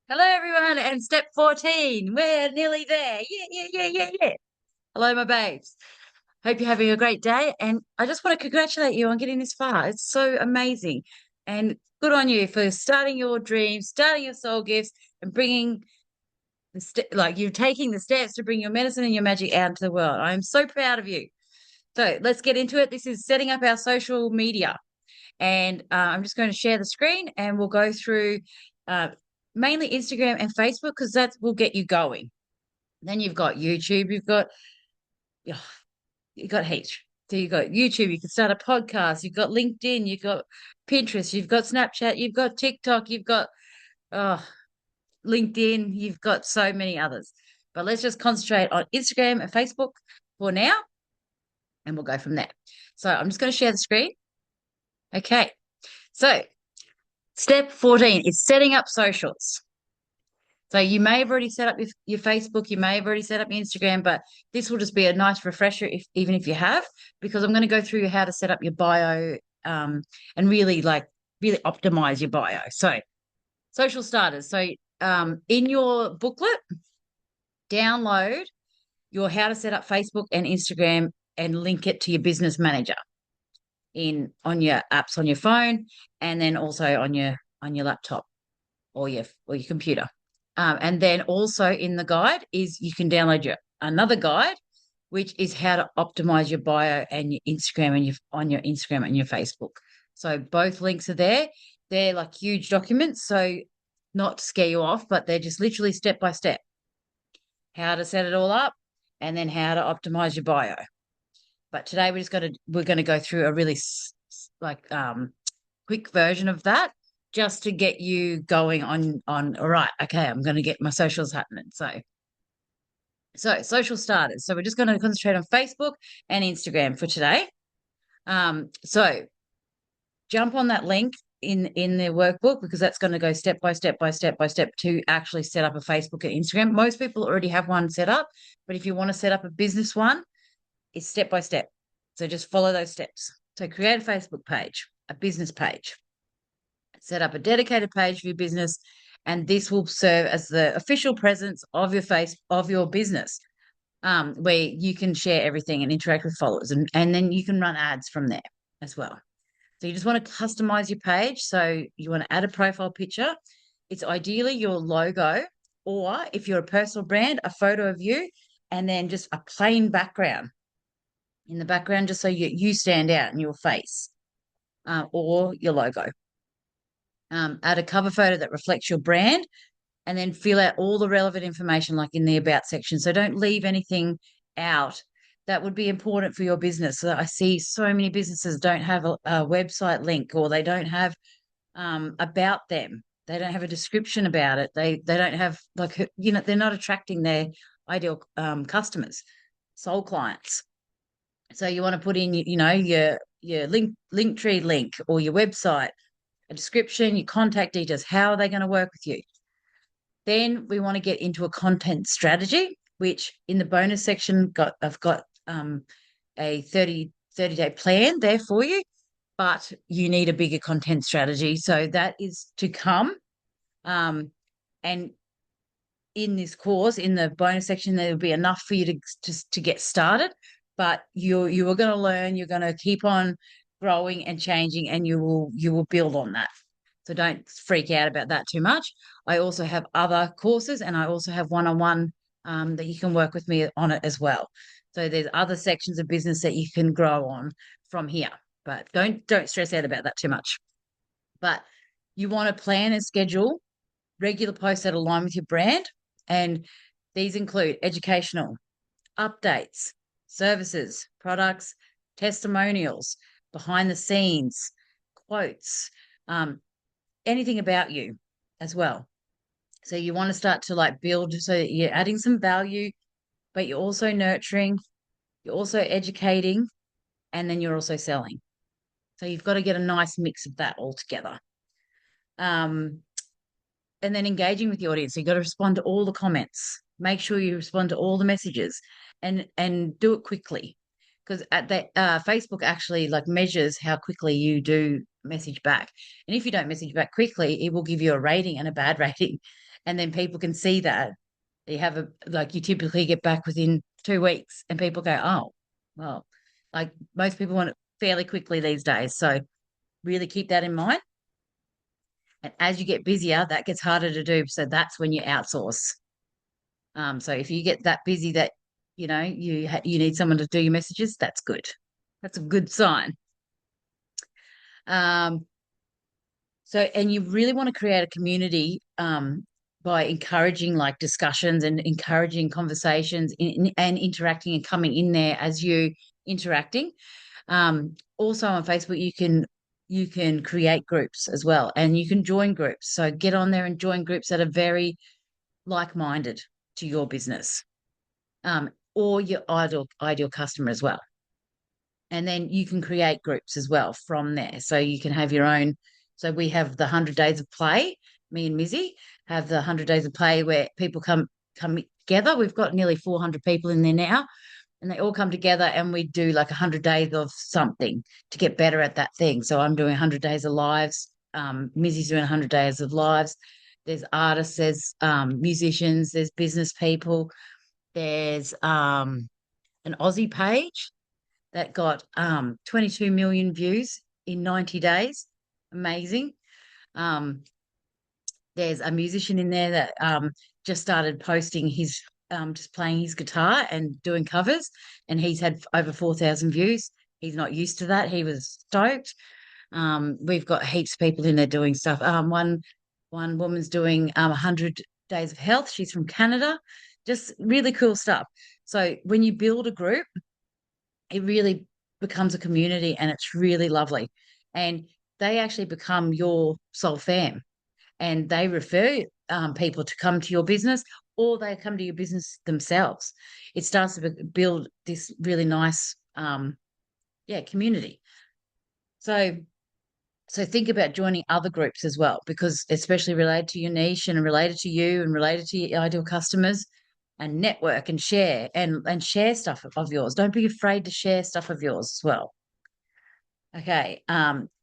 Hello, everyone, and step 14. We're nearly there. Yeah. Hello, my babes. Hope you're having a great day. And I just want to congratulate you on getting this far. It's so amazing. And good on you for starting your dreams, starting your soul gifts, and bringing like you're taking the steps to bring your medicine and your magic out into the world. I am so proud of you. So let's get into it. This is setting up our social media. And I'm just going to share the screen and we'll go through uh, mainly Instagram and Facebook because that will get you going. Then you've got YouTube, oh, you've got heaps. So you've got YouTube, you can start a podcast, you've got LinkedIn, you've got Pinterest, you've got Snapchat, you've got TikTok, you've got oh, LinkedIn, you've got so many others. But let's just concentrate on Instagram and Facebook for now, and we'll go from there. So I'm just going to share the screen. Okay. So step 14 is setting up socials. So you may have already set up your Facebook, you may have already set up your Instagram, but this will just be a nice refresher even if you have, because I'm going to go through how to set up your bio and really optimize your bio. So social starters. So in your booklet, download your how to set up Facebook and Instagram and link it to your business manager in on your apps on your phone and then also on your laptop or your computer. And then also in the guide is you can download your another guide, which is how to optimize your bio and your Instagram and your on your Instagram and your Facebook. So both links are there. They're like huge documents. So not to scare you off, but they're just literally step by step how to set it all up and then how to optimize your bio. But today we're going to go through a really like quick version of that just to get you going on all right, okay, I'm going to get my socials happening. So social starters. So we're just going to concentrate on Facebook and Instagram for today. So jump on that link in the workbook because that's going to go step by step by step by step to actually set up a Facebook and Instagram. Most people already have one set up, but if you want to set up a business one, it's step by step. So just follow those steps. So create a Facebook page, a business page, set up a dedicated page for your business, and this will serve as the official presence of your business, where you can share everything and interact with followers, and then you can run ads from there as well. So you just want to customize your page. So you want to add a profile picture. It's ideally your logo, or if you're a personal brand, a photo of you, and then just a plain background in the background, just so you stand out in your face or your logo. Add a cover photo that reflects your brand and then fill out all the relevant information like in the about section. So don't leave anything out that would be important for your business. So I see so many businesses don't have a website link or they don't have about them. They don't have a description about it. They don't have they're not attracting their ideal customers, soul clients. So you want to put in your link tree link or your website, a description, your contact details. How are they going to work with you? Then we want to get into a content strategy, which in the bonus section I've got a 30-day plan there for you, but you need a bigger content strategy. So that is to come. And in this course, in the bonus section, there will be enough for you to get started. But you are going to learn, you're going to keep on growing and changing, and you will build on that. So don't freak out about that too much. I also have other courses and I also have one-on-one that you can work with me on it as well. So there's other sections of business that you can grow on from here. But don't stress out about that too much. But you want to plan and schedule regular posts that align with your brand. And these include educational, updates, services, products, testimonials, behind the scenes, quotes, anything about you as well. So you want to start to like build so that you're adding some value, but you're also nurturing, you're also educating, and then you're also selling. So you've got to get a nice mix of that all together. Um, and then engaging with the audience. So you've got to respond to all the comments. Make sure you respond to all the messages and do it quickly. Because at that Facebook actually like measures how quickly you do message back. And if you don't message back quickly, it will give you a rating and a bad rating. And then people can see that. You have you typically get back within 2 weeks and people go, oh, well, like most people want it fairly quickly these days. So really keep that in mind. And as you get busier, that gets harder to do. So that's when you outsource. So if you get that busy that you need someone to do your messages, that's good. That's a good sign. Um, and you really want to create a community by encouraging like discussions and encouraging conversations and interacting and coming in there as you interacting. Also on Facebook, you can create groups as well, and you can join groups. So get on there and join groups that are very like-minded to your business, or your ideal customer as well. And then you can create groups as well from there. So you can have your own. So we have the 100 Days of Play. Me and Mizzy have the 100 Days of Play where people come together. We've got nearly 400 people in there now, and they all come together and we do like 100 days of something to get better at that thing. So I'm doing 100 days of lives. Mizzy's doing 100 days of lives. There's artists, there's musicians, there's business people. There's an Aussie page that got 22 million views in 90 days. Amazing. Um, there's a musician in there that just started posting his just playing his guitar and doing covers, and he's had over 4,000 views. He's not used to that. He was stoked. We've got heaps of people in there doing stuff. One woman's doing 100 days of health. She's from Canada. Just really cool stuff. So when you build a group, it really becomes a community and it's really lovely. And they actually become your sole fam, and they refer people to come to your business, or they come to your business themselves. It starts to build this really nice, community. So, so think about joining other groups as well, because especially related to your niche and related to you and related to your ideal customers, and network and share and share stuff of yours. Don't be afraid to share stuff of yours as well. Okay.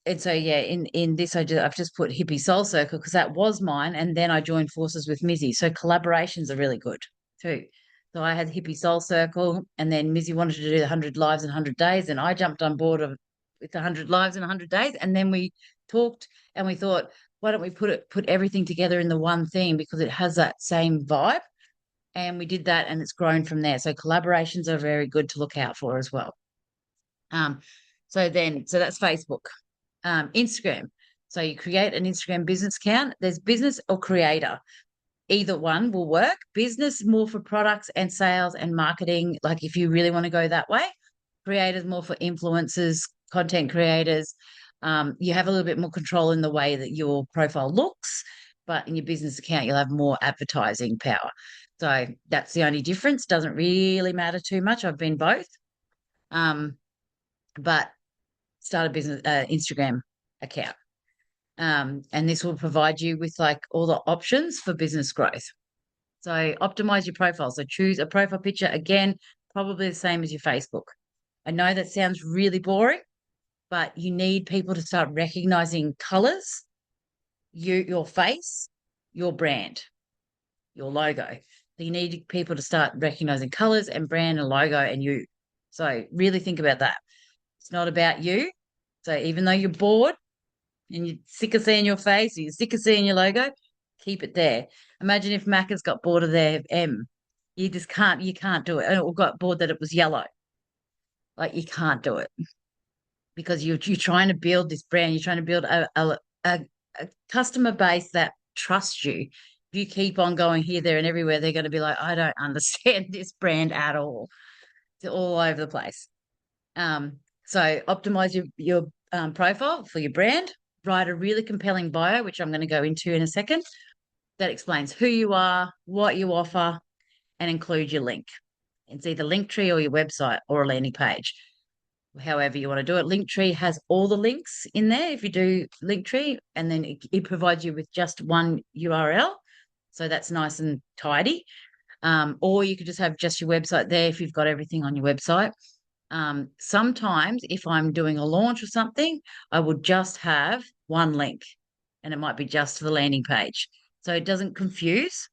And so yeah, in this I've just put Hippie Soul Circle because that was mine, and then I joined forces with Mizzy. So collaborations are really good too. So I had Hippie Soul Circle, and then Mizzy wanted to do the 100 lives in 100 days, and I jumped on board with the 100 lives in 100 days, and then we talked and we thought, why don't we put everything together in the one thing because it has that same vibe, and we did that, and it's grown from there. So collaborations are very good to look out for as well. Um, so that's Facebook. Instagram. So you create an Instagram business account. There's business or creator. Either one will work. Business more for products and sales and marketing. Like if you really want to go that way, creators more for influencers, content creators. You have a little bit more control in the way that your profile looks, but in your business account, you'll have more advertising power. So that's the only difference. Doesn't really matter too much. I've been both. But start a business Instagram account. And this will provide you with like all the options for business growth. So optimize your profile. So choose a profile picture, again, probably the same as your Facebook. I know that sounds really boring, but you need people to start recognizing colors, your face, your brand, your logo. So you need people to start recognizing colors and brand and logo and you. So really think about that. It's not about you. So even though you're bored and you're sick of seeing your face or you're sick of seeing your logo, keep it there. Imagine if Macca's got bored of their M. You can't do it. Or got bored that it was yellow. Like you can't do it because you're trying to build this brand. You're trying to build a customer base that trusts you. If you keep on going here, there, and everywhere, they're going to be like, I don't understand this brand at all. It's all over the place. So optimize your profile for your brand. Write a really compelling bio, which I'm going to go into in a second, that explains who you are, what you offer, and include your link. It's either Linktree or your website or a landing page. However you want to do it. Linktree has all the links in there if you do Linktree, and then it provides you with just one URL. So that's nice and tidy. Or you could just have just your website there if you've got everything on your website. Sometimes if I'm doing a launch or something, I would just have one link and it might be just to the landing page. so it doesn't confuse.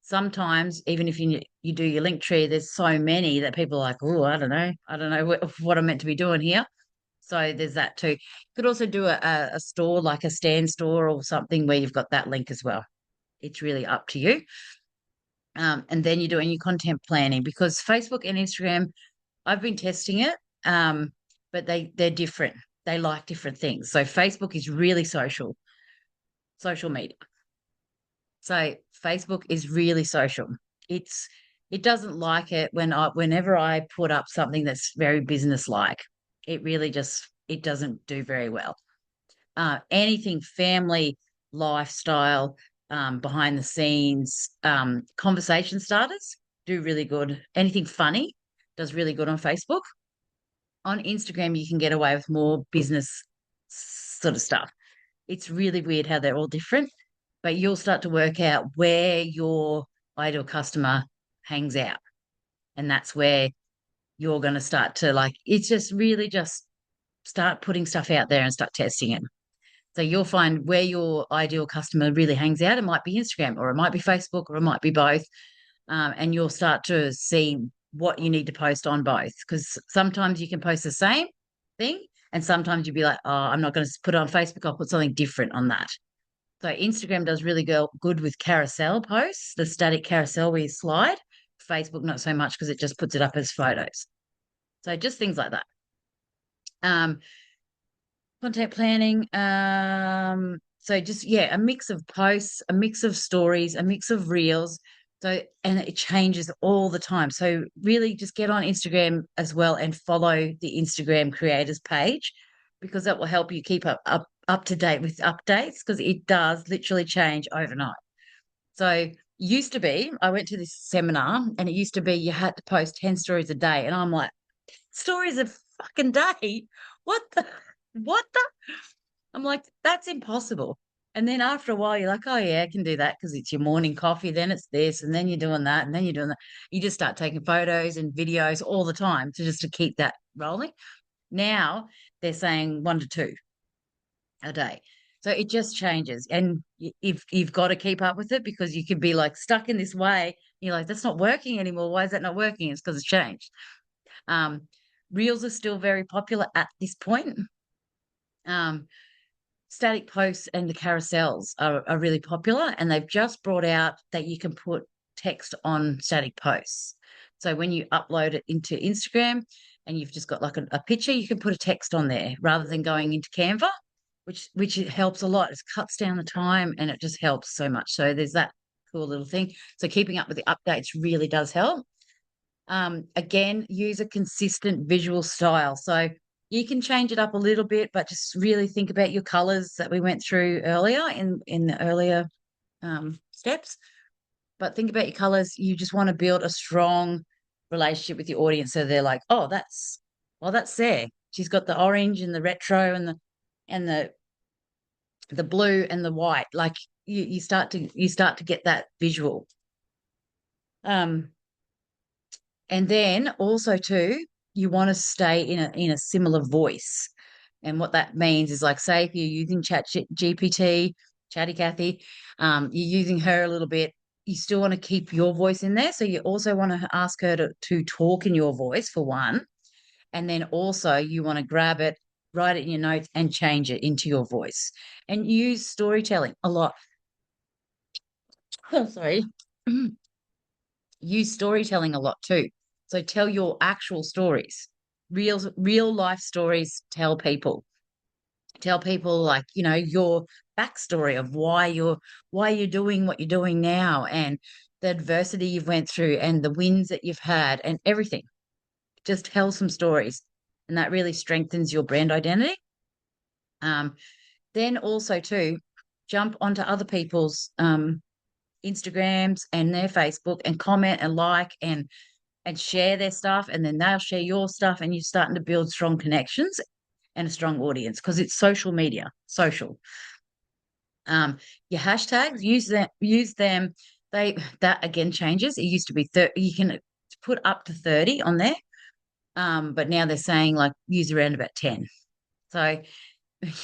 Sometimes, even if you do your link tree, there's so many that people are like, oh, I don't know what I'm meant to be doing here. So there's that too. You could also do a store like a stand store or something where you've got that link as well. It's really up to you. And then you're doing your content planning because Facebook and Instagram, I've been testing it, but they're different. They like different things. So Facebook is really social media. So Facebook is really social. It's it doesn't like it whenever I put up something that's very business like. It really just it doesn't do very well. Anything family, lifestyle, behind the scenes, conversation starters do really good. Anything funny does really good on Facebook. On Instagram, you can get away with more business sort of stuff. It's really weird how they're all different, but you'll start to work out where your ideal customer hangs out. And that's where you're going to start to like, it's just really just start putting stuff out there and start testing it. So you'll find where your ideal customer really hangs out. It might be Instagram or it might be Facebook or it might be both. And you'll start to see what you need to post on both because sometimes you can post the same thing and sometimes you'll be like, oh, I'm not going to put it on Facebook. I'll put something different on that. So Instagram does really good with carousel posts, the static carousel where you slide. Facebook, not so much because it just puts it up as photos. So just things like that. Um, Content planning. So just yeah, a mix of posts, a mix of stories, a mix of reels. So and it changes all the time. So really just get on Instagram as well and follow the Instagram creators page because that will help you keep up to date with updates because it does literally change overnight. So used to be, I went to this seminar and it used to be you had to post 10 stories a day. And I'm like, stories a fucking day? What the what the I'm like, that's impossible. And then after a while, you're like, oh yeah, I can do that because it's your morning coffee. Then it's this, and then you're doing that, and then you're doing that. You just start taking photos and videos all the time to just to keep that rolling. Now they're saying 1 to 2 a day. So it just changes. And if you've got to keep up with it because you could be like stuck in this way. You're like, that's not working anymore. Why is that not working? It's because it's changed. Um, Reels are still very popular at this point. Um, Static posts and the carousels are really popular, and they've just brought out that you can put text on static posts. So when you upload it into Instagram and you've just got like a picture, you can put a text on there rather than going into Canva, which helps a lot. It cuts down the time and it just helps so much. So there's that cool little thing. So keeping up with the updates really does help. Again, use a consistent visual style. So you can change it up a little bit, but just really think about your colors that we went through earlier in the earlier steps. But think about your colors. You just want to build a strong relationship with your audience, so they're like, "Oh, that's there. She's got the orange and the retro and the blue and the white." Like you start to get that visual. Um, And then also too, you want to stay in a similar voice. And what that means is like, say if you're using GPT, Chatty Cathy, you're using her a little bit, you still want to keep your voice in there. So you also want to ask her to talk in your voice for one. And then also you want to grab it, write it in your notes and change it into your voice. And use storytelling a lot. Oh, sorry. Use storytelling a lot too. So tell your actual stories, real life stories. Tell people like your backstory of why you're doing what you're doing now, and the adversity you've went through, and the wins that you've had, and everything. Just tell some stories, and that really strengthens your brand identity. Um, then also too, jump onto other people's Instagrams and their Facebook and comment and like and share their stuff, and then they'll share your stuff, and you're starting to build strong connections and a strong audience because it's social media, social. Your hashtags, use them. That again changes. It used to be 30, you can put up to 30 on there, but now they're saying like use around about 10. So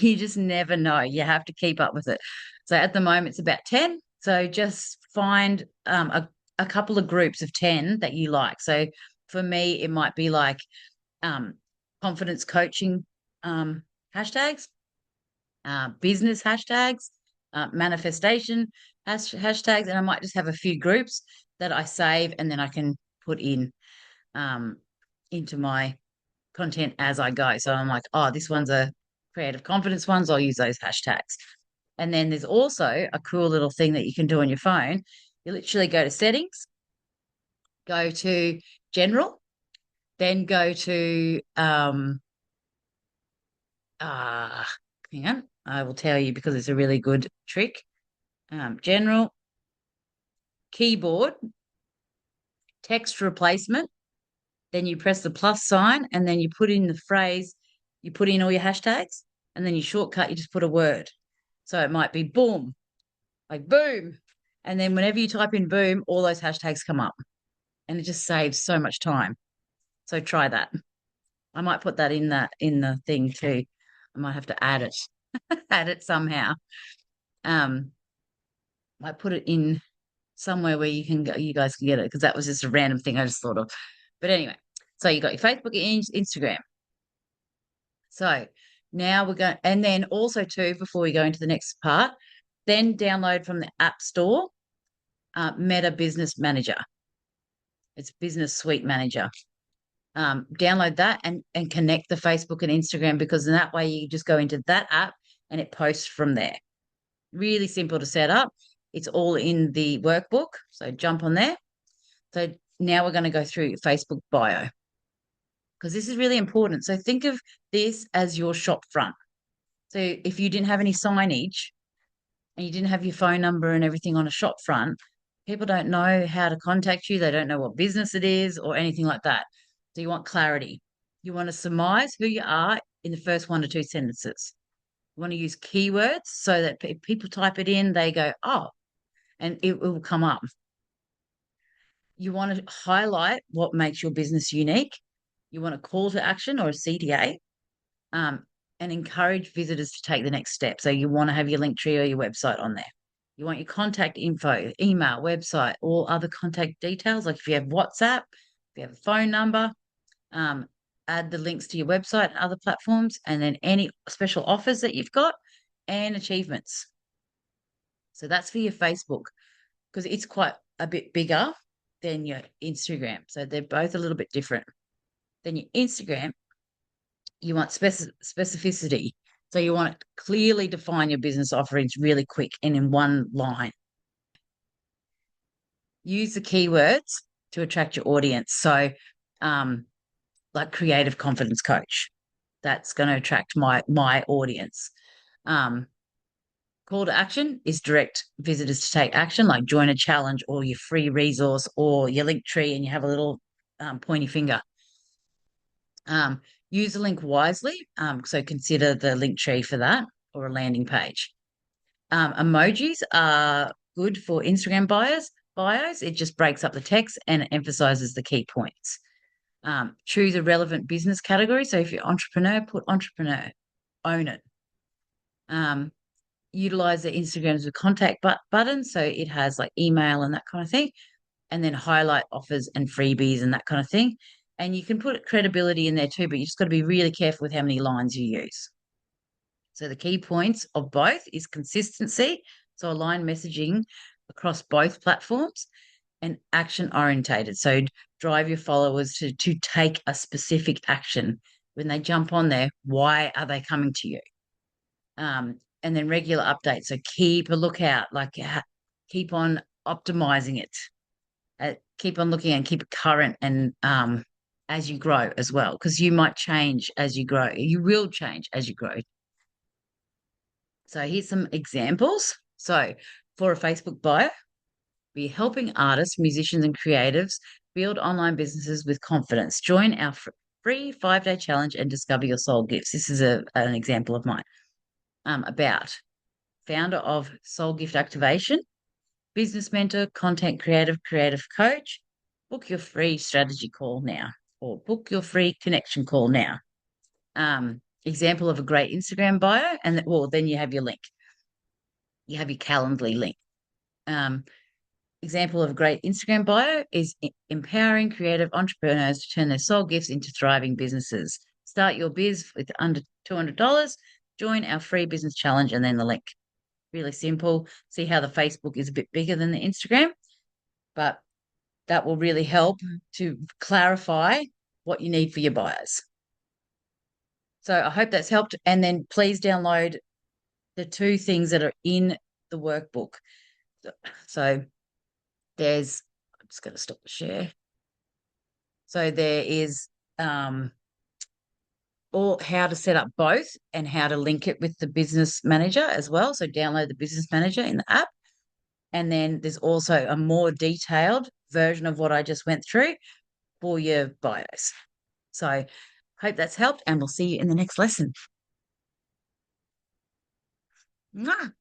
you just never know. You have to keep up with it. So at the moment it's about 10. So just find a couple of groups of 10 that you like. So for me, it might be like um, confidence coaching hashtags, business hashtags, manifestation hashtags, and I might just have a few groups that I save and then I can put in um, into my content as I go. So I'm like, oh, this one's a creative confidence ones. I'll use those hashtags. And then there's also a cool little thing that you can do on your phone. You literally go to settings, go to general, then go to uh hang on, I will tell you because it's a really good trick. General, keyboard, text replacement, then you press the plus sign and then you put in the phrase, you put in all your hashtags, and then you shortcut, you just put a word. So it might be boom, like boom. And then whenever you type in boom, all those hashtags come up and it just saves so much time. So try that. I might put that in the thing too. I might have to add it, add it somehow. Um, I put it in somewhere where you can go, you guys can get it because that was just a random thing I just thought of. But anyway, so you got your Facebook and Instagram. So now we're going, and then also too, before we go into the next part, then download from the App Store Meta Business Manager. It's Business Suite Manager. Download that and connect the Facebook and Instagram because in that way you just go into that app and it posts from there. Really simple to set up. It's all in the workbook. So jump on there. So now we're going to go through Facebook bio because this is really important. So think of this as your shop front. So if you didn't have any signage and you didn't have your phone number and everything on a shop front, people don't know how to contact you. They don't know what business it is or anything like that. So you want clarity. You want to surmise who you are in the first 1 to 2 sentences. You want to use keywords so that if people type it in, they go, oh, and it will come up. You want to highlight what makes your business unique. You want a call to action or a CTA, and encourage visitors to take the next step. So you want to have your link tree or your website on there. You want your contact info, email, website, all other contact details. Like if you have WhatsApp, if you have a phone number, um, add the links to your website and other platforms, and then any special offers that you've got and achievements. So that's for your Facebook because it's quite a bit bigger than your Instagram. So they're both a little bit different. Then your Instagram, you want specificity. So you want to clearly define your business offerings really quick and in one line. Use the keywords to attract your audience. So, like creative confidence coach, that's going to attract my audience. Call to action is direct visitors to take action, like join a challenge or your free resource or your link tree, and you have a little pointy finger. Use the link wisely. So consider the link tree for that or a landing page. Emojis are good for Instagram bios. It just breaks up the text and it emphasizes the key points. Choose a relevant business category. So if you're entrepreneur, put entrepreneur, own it. Utilize the Instagram as a contact button. So it has like email and that kind of thing. And then highlight offers and freebies and that kind of thing. And you can put credibility in there too, but you just got to be really careful with how many lines you use. So the key points of both is consistency. So align messaging across both platforms and action orientated. So drive your followers to take a specific action. When they jump on there, why are they coming to you? And then regular updates. So keep a lookout, like keep on optimizing it. Keep on looking and keep it current and as you grow as well, because you might change as you grow. You will change as you grow. So here's some examples. So for a Facebook bio, we're helping artists, musicians, and creatives build online businesses with confidence. Join our free 5-day challenge and discover your soul gifts. This is an example of mine. About founder of Soul Gift Activation, business mentor, content creative coach. Book your free strategy call now, or book your free connection call now. Example of a great Instagram bio, and then you have your link. You have your Calendly link. example of a great Instagram bio is empowering creative entrepreneurs to turn their soul gifts into thriving businesses. Start your biz with under $200. Join our free business challenge and then the link. Really simple. See how the Facebook is a bit bigger than the Instagram, but that will really help to clarify what you need for your buyers. So I hope that's helped. And then please download the 2 things that are in the workbook. So there's, I'm just going to stop the share. So there is all how to set up both and how to link it with the business manager as well. So download the business manager in the app. And then there's also a more detailed version of what I just went through for your bios. So hope that's helped, and we'll see you in the next lesson. Mwah.